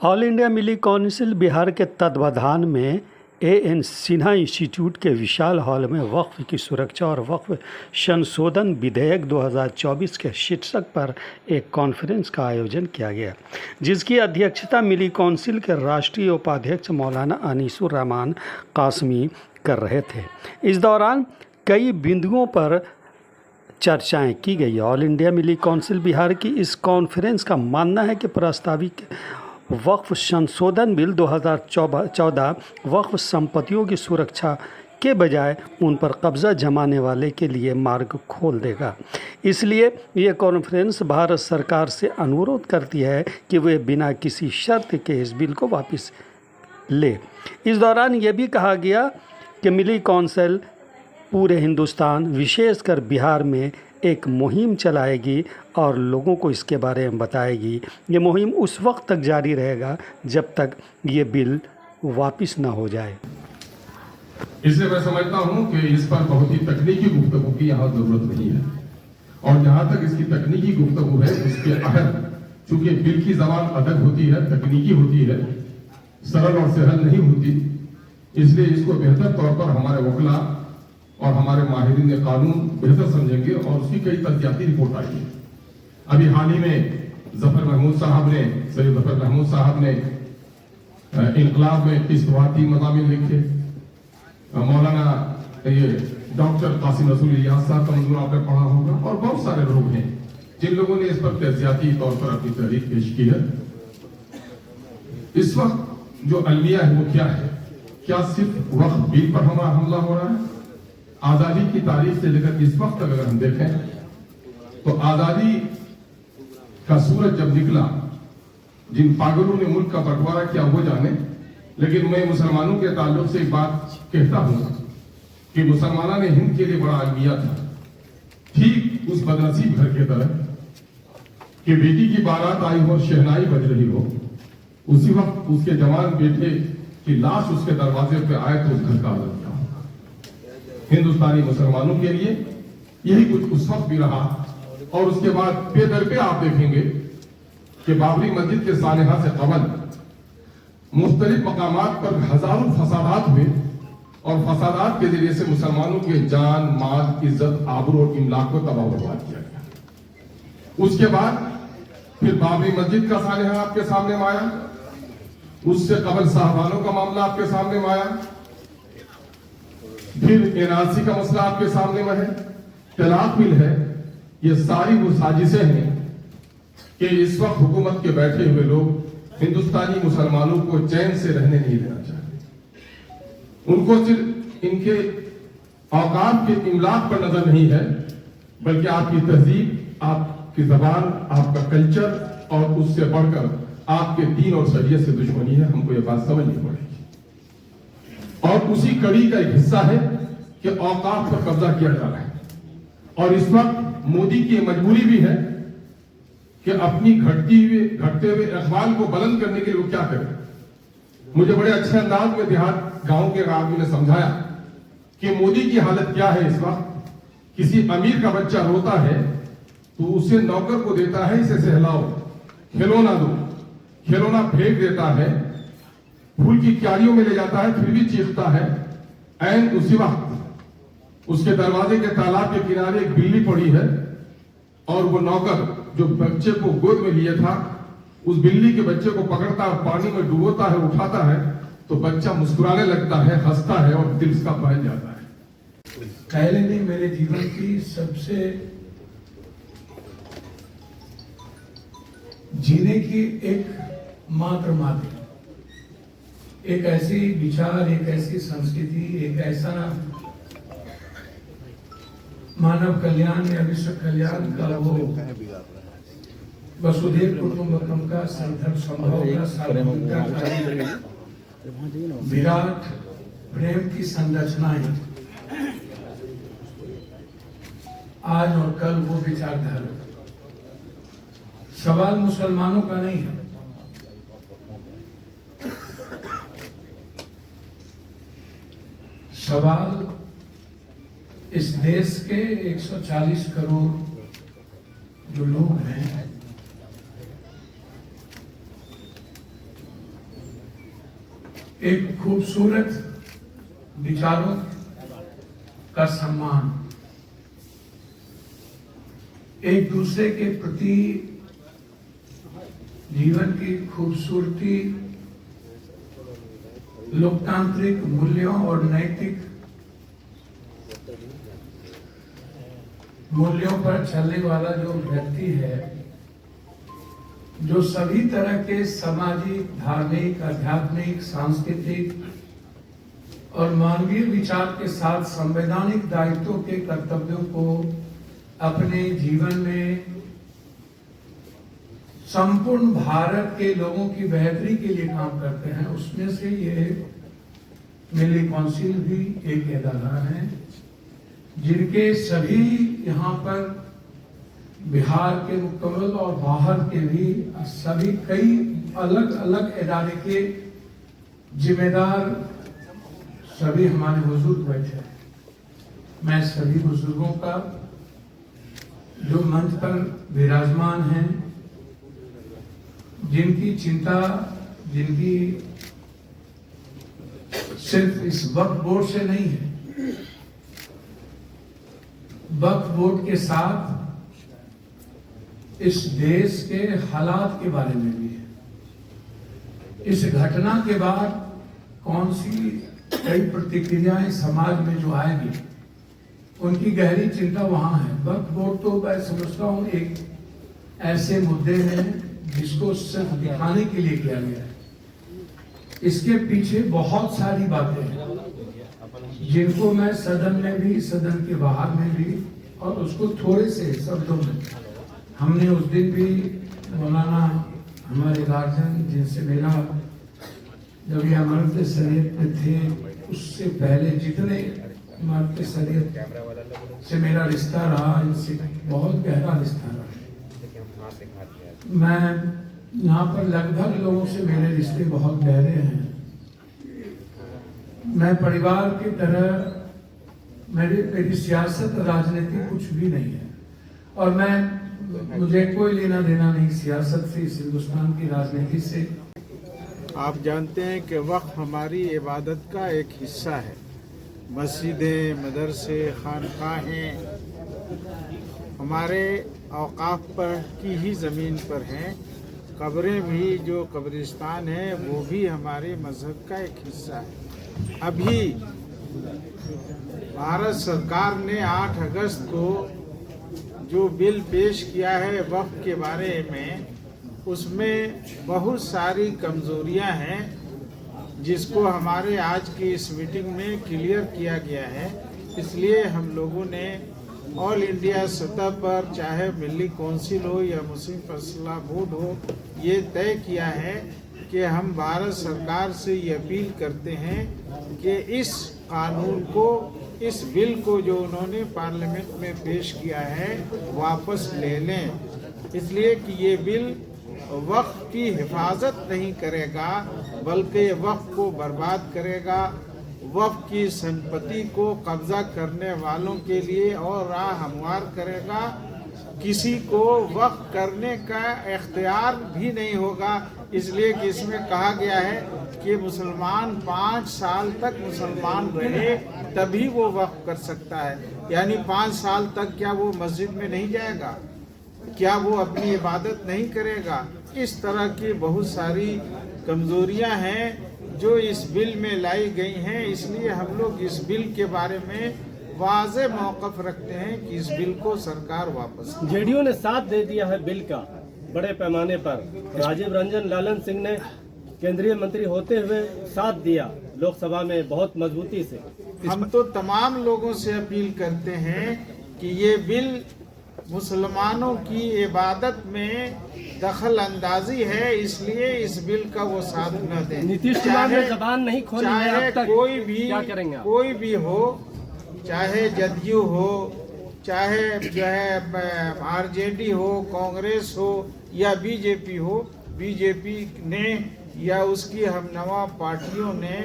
All India मिली council Bihar के तत्वाधान में एएन सिन्हा इंस्टीट्यूट के विशाल हॉल में वक्फ की सुरक्षा और वक्फ संशोधन विधेयक 2024 के शीर्षक पर एक कॉन्फ्रेंस का आयोजन किया गया, जिसकी अध्यक्षता मिली काउंसिल के राष्ट्रीय उपाध्यक्ष मौलाना अनीसुर रहमान कासमी कर रहे थे। इस दौरान कई बिंदुओं पर चर्चाएं की गई। ऑल इंडिया मिली काउंसिल बिहार की इस कॉन्फ्रेंस का मानना है कि प्रस्तावित वक्फ संशोधन बिल 2014 वक्फ संपत्तियों की सुरक्षा के बजाय उन पर कब्जा जमाने वाले के लिए मार्ग खोल देगा। इसलिए ये कॉन्फ्रेंस भारत सरकार से अनुरोध करती है कि वे बिना किसी शर्त के इस बिल को वापस ले। इस दौरान ये भी कहा गया कि मिली काउंसिल पूरे हिंदुस्तान विशेषकर बिहार में एक मुहिम चलाएगी और लोगों को इसके बारे में बताएगी। ये मुहिम उस वक्त तक जारी रहेगा जब तक ये बिल वापस ना हो जाए। इसलिए मैं समझता हूं कि इस पर बहुत ही तकनीकी गुफ्तगू की यहाँ जरूरत नहीं है, और जहां तक इसकी तकनीकी गुफ्तगू है उसके अहम, चूंकि बिल की जबान अदब होती है, तकनीकी होती है, सरल और सहल नहीं होती, इसलिए इसको बेहतर तौर पर हमारे वकला और हमारे माहिरीन कानून बेहतर समझेंगे और उसकी कई तथ्याती रिपोर्ट आई है। अभी हाल ही में जफर महमूद साहब ने, सैयद जफर महमूद साहब ने इनकलाब में इस्तिवाती मज़ामीन लिखे। मौलाना ये डॉक्टर कासिम रसूल इलियास साहब का मंजूर आपने पढ़ा होगा, और बहुत सारे लोग हैं जिन लोगों ने इस पर तथ्याती तौर पर अपनी तहरीक पेश की है। इस वक्त जो अलमिया है वो क्या है? क्या सिर्फ वक्त बिल पर हमारा हमला हो रहा है? आजादी की तारीख से लेकर इस वक्त अगर हम देखें तो आजादी का सूरज जब निकला, जिन पागलों ने मुल्क का बंटवारा किया वो जाने, लेकिन मैं मुसलमानों के ताल्लुक से एक बात कहता हूं कि मुसलमानों ने हिंद के लिए बड़ा अलमिया था, ठीक उस बदनसीब घर के तरह कि बेटी की बारात आई हो, शहनाई बज रही हो, उसी वक्त उसके जवान बेटे की लाश उसके दरवाजे पे आए तो उस घर का आलम क्या हो। हिंदुस्तानी मुसलमानों के लिए यही कुछ उस वक्त भी रहा। और उसके बाद बेदर पे आप देखेंगे कि बाबरी मस्जिद के सानहा से कबल मुख्तलिफ मकामात पर हजारों फसादात हुए, और फसादात के जरिए से मुसलमानों के जान, माल, इज्जत, आबरू और इमलाक को तबाह बर्बाद किया गया। उसके बाद फिर बाबरी मस्जिद का सानहा आपके सामने में आया, उससे कबल साहबानों का मामला आपके सामने में आया, फिर एनआरसी का मसला आपके सामने में है, तलाक बिल है। ये सारी वो साजिशें हैं कि इस वक्त हुकूमत के बैठे हुए लोग हिंदुस्तानी मुसलमानों को चैन से रहने नहीं देना चाहते। उनको सिर्फ इनके औकात के इमलाक पर नजर नहीं है, बल्कि आपकी तहजीब, आपकी जबान, आपका कल्चर और उससे बढ़कर आपके दीन और शरीयत से दुश्मनी है। हमको ये बात समझनी पड़ेगी, और उसी कड़ी का एक हिस्सा है कि औकात पर कब्जा किया जा रहा है। और इस वक्त मोदी की मजबूरी भी है कि अपनी घटते हुए इकबाल को बुलंद करने के लिए वो क्या करे। मुझे बड़े अच्छे अंदाज में देहात गांव के आदमी ने समझाया कि मोदी की हालत क्या है इस वक्त। किसी अमीर का बच्चा रोता है तो उसे नौकर को देता है, इसे सहलाओ, खिलौना दो, खिलौना फेंक देता है, फूल की क्यारियों में ले जाता है, फिर भी चीखता है। ऐन उसी वक्त उसके दरवाजे के तालाब के किनारे एक बिल्ली पड़ी है, और वो नौकर जो बच्चे को गोद में लिए था, उस बिल्ली के बच्चे को पकड़ता है, पानी में डुबोता है, उठाता है, तो बच्चा मुस्कुराने लगता है, हंसता है, और दिल उसका बहल जाता है। पहले ने मेरे जीवन की सबसे जीने की एक मात्र माध्यम, एक ऐसी विचार, एक ऐसी संस्कृति, एक ऐसा मानव कल्याण या विश्व कल्याण का वो वसुधैव कुटुंबकम का सार्थक संभव का सार्वभौमिकता का विराट प्रेम की संरचनाएं आज और कल वो विचारधारा। सवाल मुसलमानों का नहीं है, सवाल इस देश के 140 करोड़ जो लोग हैं एक खूबसूरत विचारों का सम्मान, एक दूसरे के प्रति जीवन की खूबसूरती, लोकतांत्रिक मूल्यों और नैतिक मूल्यों पर चलने वाला जो व्यक्ति है, जो सभी तरह के सामाजिक, धार्मिक, आध्यात्मिक, सांस्कृतिक और मानवीय विचार के साथ संवैधानिक दायित्वों के कर्तव्यों को अपने जीवन में संपूर्ण भारत के लोगों की बेहतरी के लिए काम करते हैं, उसमें से ये मिली काउंसिल भी एक इदारा है जिनके सभी यहाँ पर बिहार के मुकम्मल और बाहर के भी सभी कई अलग अलग इदारे के जिम्मेदार सभी हमारे बुजुर्ग बैठे हैं। मैं सभी बुजुर्गों का जो मंच पर विराजमान हैं, जिनकी चिंता, जिनकी सिर्फ इस वक्फ बोर्ड से नहीं है, वक्फ बोर्ड के साथ इस देश के हालात के बारे में भी है। इस घटना के बाद कौन सी कई प्रतिक्रियाएं समाज में जो आएगी, उनकी गहरी चिंता वहां है। वक्फ बोर्ड तो मैं समझता हूं एक ऐसे मुद्दे हैं जिसको सिर्फ दिखाने के लिए किया गया है। इसके पीछे बहुत सारी बातें हैं जिनको मैं सदन में भी, सदन के बाहर में भी, और उसको थोड़े से शब्दों में हमने उस दिन भी मौलाना हमारे गार्जियन जिनसे मेरा जब ये अमरत शरीयत में थे उससे पहले जितने अमरत शरीयत से मेरा रिश्ता रहा, इनसे बहुत गहरा रिश्ता रहा। मैं यहाँ पर लगभग लोगों से मेरे रिश्ते बहुत गहरे हैं। मैं परिवार की तरह, मेरी सियासत राजनीति कुछ भी नहीं है, और मुझे कोई लेना देना नहीं सियासत से, इस हिंदुस्तान की राजनीति से। आप जानते हैं कि वक्फ हमारी इबादत का एक हिस्सा है। मस्जिदें, मदरसे, खानकाहें हमारे औकाफ पर की ही ज़मीन पर हैं। कब्रें भी, जो कब्रिस्तान है, वो भी हमारे मज़हब का एक हिस्सा है। अभी भारत सरकार ने 8 अगस्त को जो बिल पेश किया है वक्फ के बारे में, उसमें बहुत सारी कमज़ोरियां हैं जिसको हमारे आज की इस मीटिंग में क्लियर किया गया है। इसलिए हम लोगों ने ऑल इंडिया सतह पर, चाहे मिली काउंसिल हो या मुस्लिम फैसला बोर्ड हो, ये तय किया है कि हम भारत सरकार से ये अपील करते हैं कि इस कानून को, इस बिल को जो उन्होंने पार्लियामेंट में पेश किया है वापस ले लें। इसलिए कि ये बिल वक्फ की हिफाजत नहीं करेगा, बल्कि वक्फ को बर्बाद करेगा, वक्फ की संपत्ति को कब्जा करने वालों के लिए और राह हमवार करेगा। किसी को वक्फ करने का इख्तियार भी नहीं होगा, इसलिए कि इसमें कहा गया है कि मुसलमान 5 साल तक मुसलमान रहे तभी वो वक्फ कर सकता है। यानी 5 साल तक क्या वो मस्जिद में नहीं जाएगा? क्या वो अपनी इबादत नहीं करेगा? इस तरह की बहुत सारी कमजोरियां हैं जो इस बिल में लाई गई हैं। इसलिए हम लोग इस बिल के बारे में वाज़े मौक़िफ़ रखते हैं कि इस बिल को सरकार वापस। जेडीयू ने साथ दे दिया है बिल का बड़े पैमाने पर। राजीव रंजन लालन सिंह ने केंद्रीय मंत्री होते हुए साथ दिया लोकसभा में बहुत मजबूती से। हम तो तमाम लोगों से अपील करते हैं कि ये बिल मुसलमानों की इबादत में दखल अंदाजी है, इसलिए इस बिल का वो साथ न दें। नीतीश कुमार ने जबान नहीं खोली है अब तक। कोई भी, क्या करेंगे आप? कोई भी हो, चाहे जदयू हो, चाहे जो है आरजेडी हो, कांग्रेस हो या बीजेपी हो, बीजेपी ने या उसकी हमनवा पार्टियों ने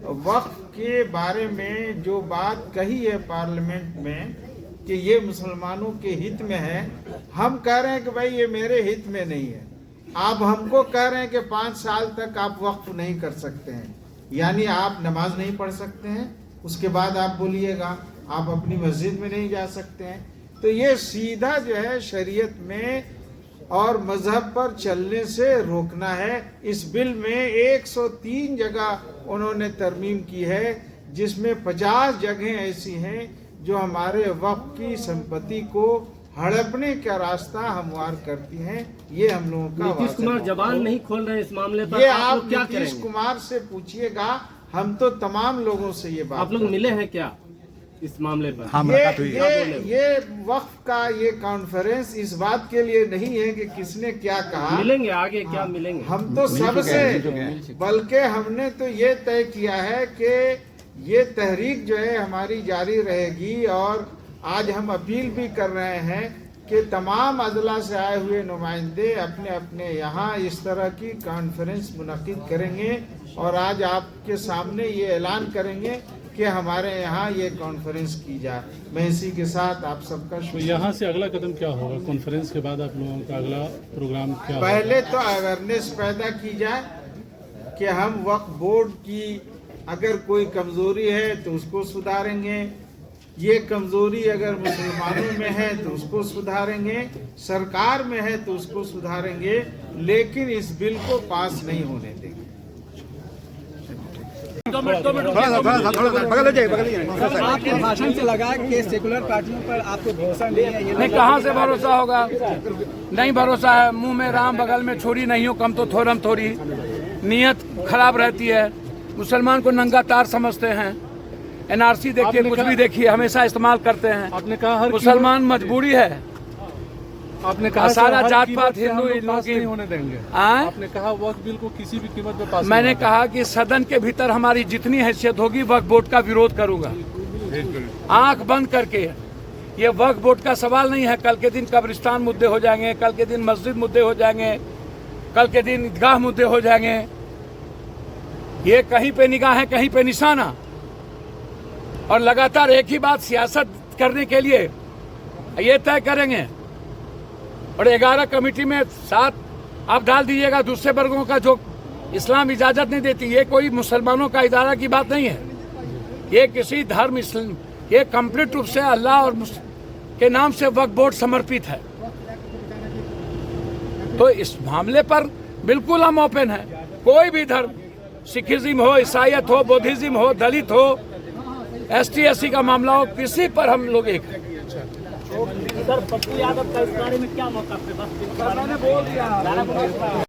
वक्फ के बारे में जो बात कही है पार्लियामेंट में कि ये मुसलमानों के हित में है, हम कह रहे हैं कि भाई ये मेरे हित में नहीं है। आप हमको कह रहे हैं कि 5 साल तक आप वक्फ नहीं कर सकते हैं। यानी आप नमाज नहीं पढ़ सकते हैं, उसके बाद आप बोलिएगा आप अपनी मस्जिद में नहीं जा सकते हैं। तो ये सीधा जो है शरीयत में और मजहब पर चलने से रोकना है। इस बिल में 103 जगह उन्होंने तरमीम की है, जिसमें 50 जगहें ऐसी हैं जो हमारे वक्फ की संपत्ति को हड़पने का रास्ता हमवार करती हैं। ये हम लोगों का नीतीश कुमार जबान नहीं खोल रहे हैं इस मामले पर, ये आप आप लोग क्या नीतीश करेंगे? कुमार से पूछिएगा, हम तो तमाम लोगों से ये बात आप लोग मिले हैं क्या इस मामले पर? ये वक्फ का ये कॉन्फ्रेंस इस बात के लिए नहीं है कि किसने क्या कहा, मिलेंगे आगे क्या मिलेंगे? हम तो सबसे, बल्कि हमने तो ये तय किया है कि ये तहरीक जो है हमारी जारी रहेगी। और आज हम अपील भी कर रहे हैं कि तमाम अजला से आए हुए नुमाइंदे अपने अपने यहाँ इस तरह की कॉन्फ्रेंस मुनक्किद करेंगे और आज आपके सामने ये ऐलान करेंगे कि हमारे यहाँ ये कॉन्फ्रेंस की जाए। मैं इसी के साथ आप सबका तो यहाँ से अगला कदम क्या होगा? कॉन्फ्रेंस के बाद आप लोगों का अगला प्रोग्राम क्या होगा? पहले तो अवेयरनेस पैदा की जाए कि हम वक्फ बोर्ड की अगर कोई कमजोरी है तो उसको सुधारेंगे, ये कमजोरी अगर मुसलमानों में है तो उसको सुधारेंगे, सरकार में है तो उसको सुधारेंगे, लेकिन इस बिल को पास नहीं होने देंगे। आपके भाषण से लगा कि सेकुलर पार्टियों पर आपको भरोसा नहीं है। नहीं, कहाँ से भरोसा होगा? नहीं भरोसा है। मुंह में राम बगल में छुरी नहीं हो, कम तो थोरम थोड़ी। नियत खराब रहती है। मुसलमान को नंगा तार समझते हैं। एनआरसी देखिए, कुछ भी देखिए, हमेशा इस्तेमाल करते हैं। आपने कहा हर मुसलमान मजबूरी है। आपने कहा सारा हर जात कीमत पात पे हम हिंदू लोग इन लोगों पास की नहीं होने देंगे। आपने कहा वक्फ बिल को किसी भी कीमत पे पास नहीं मैंने होने कहा कि सदन के भीतर हमारी जितनी हैसियत होगी वक्फ बोर्ड का विरोध करूंगा, आंख बंद करके। ये वक्फ बोर्ड का सवाल नहीं है। कल के दिन कब्रिस्तान मुद्दे हो जाएंगे, कल के दिन मस्जिद मुद्दे हो जाएंगे, कल के दिन ईदगाह मुद्दे हो जाएंगे। ये कहीं पे निगाह है, कहीं पे निशाना। और लगातार एक ही बात सियासत करने के लिए ये तय करेंगे। और 11 कमेटी में 7 आप डाल दीजिएगा दूसरे वर्गों का, जो इस्लाम इजाजत नहीं देती। ये कोई मुसलमानों का इदारा की बात नहीं है। ये किसी धर्म, ये कंप्लीट रूप से अल्लाह और के नाम से वक्फ बोर्ड समर्पित है। तो इस मामले पर बिल्कुल हम ओपन है। कोई भी धर्म, सिखिज्म हो, ईसाईयत हो, बौद्धिज्म हो, दलित हो, ST SC का मामला हो, किसी पर हम लोग एक है। सर, पप्पू यादव का इस बारे में क्या मौका?